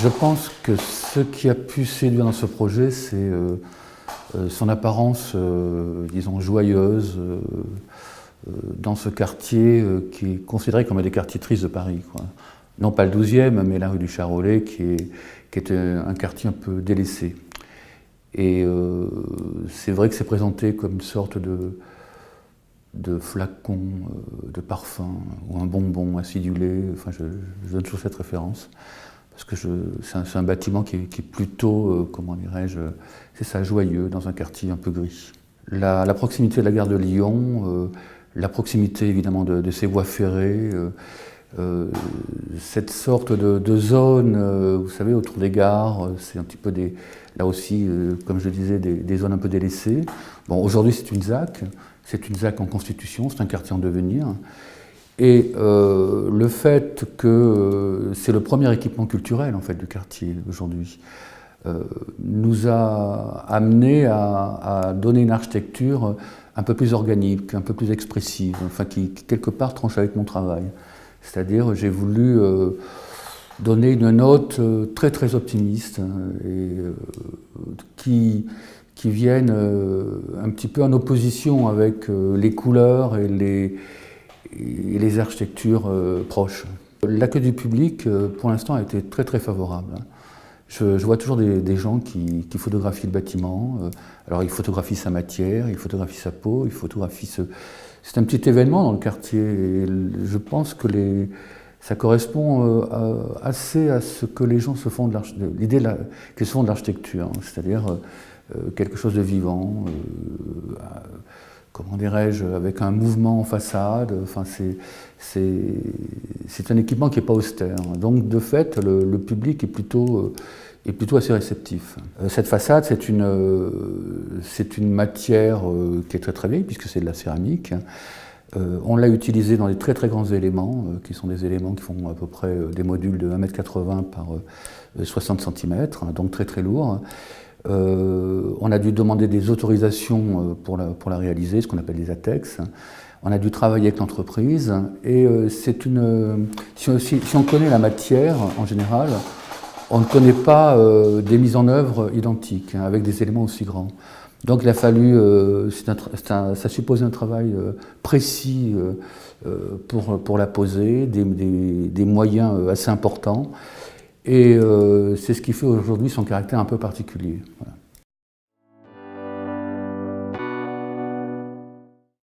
Je pense que ce qui a pu séduire dans ce projet, c'est son apparence, disons, joyeuse, dans ce quartier qui est considéré comme un des quartiers tristes de Paris, quoi. Non pas le 12e, mais la rue du Charolais, qui est un quartier un peu délaissé. Et c'est vrai que c'est présenté comme une sorte de flacon de parfum ou un bonbon acidulé. Enfin, je donne toujours cette référence. Parce que c'est un bâtiment qui est plutôt, comment dirais-je, c'est ça, joyeux, dans un quartier un peu gris. La proximité de la gare de Lyon, la proximité évidemment de ces voies ferrées, cette sorte de zone, vous savez, autour des gares, c'est un petit peu là aussi, comme je disais, des zones un peu délaissées. Bon, aujourd'hui c'est une ZAC en constitution, c'est un quartier en devenir. Et le fait que c'est le premier équipement culturel en fait, du quartier aujourd'hui nous a amené à donner une architecture un peu plus organique, un peu plus expressive, enfin qui quelque part tranche avec mon travail. C'est-à-dire j'ai voulu donner une note très très optimiste et qui vienne un petit peu en opposition avec les couleurs et les architectures proches. L'accueil du public, pour l'instant, a été très très favorable. Je vois toujours des gens qui photographient le bâtiment. Alors ils photographient sa matière, ils photographient sa peau, ils photographient C'est un petit événement dans le quartier et je pense que ça correspond assez à ce que les gens se font de l'idée qu'ils se font de l'architecture, c'est-à-dire quelque chose de vivant, comment dirais-je, avec un mouvement en façade. Enfin, c'est un équipement qui n'est pas austère. Donc, de fait, le public est plutôt assez réceptif. Cette façade, c'est une matière qui est très très vieille, puisque c'est de la céramique. On l'a utilisée dans des très très grands éléments, qui sont des éléments qui font à peu près des modules de 1,80 m par 60 cm, donc très très lourds. On a dû demander des autorisations pour la réaliser, ce qu'on appelle des ATEX. On a dû travailler avec l'entreprise et si on connaît la matière en général, on ne connaît pas des mises en œuvre identiques avec des éléments aussi grands. Donc il a fallu, ça supposait un travail précis pour la poser, des moyens assez importants. Et c'est ce qui fait aujourd'hui son caractère un peu particulier. Voilà.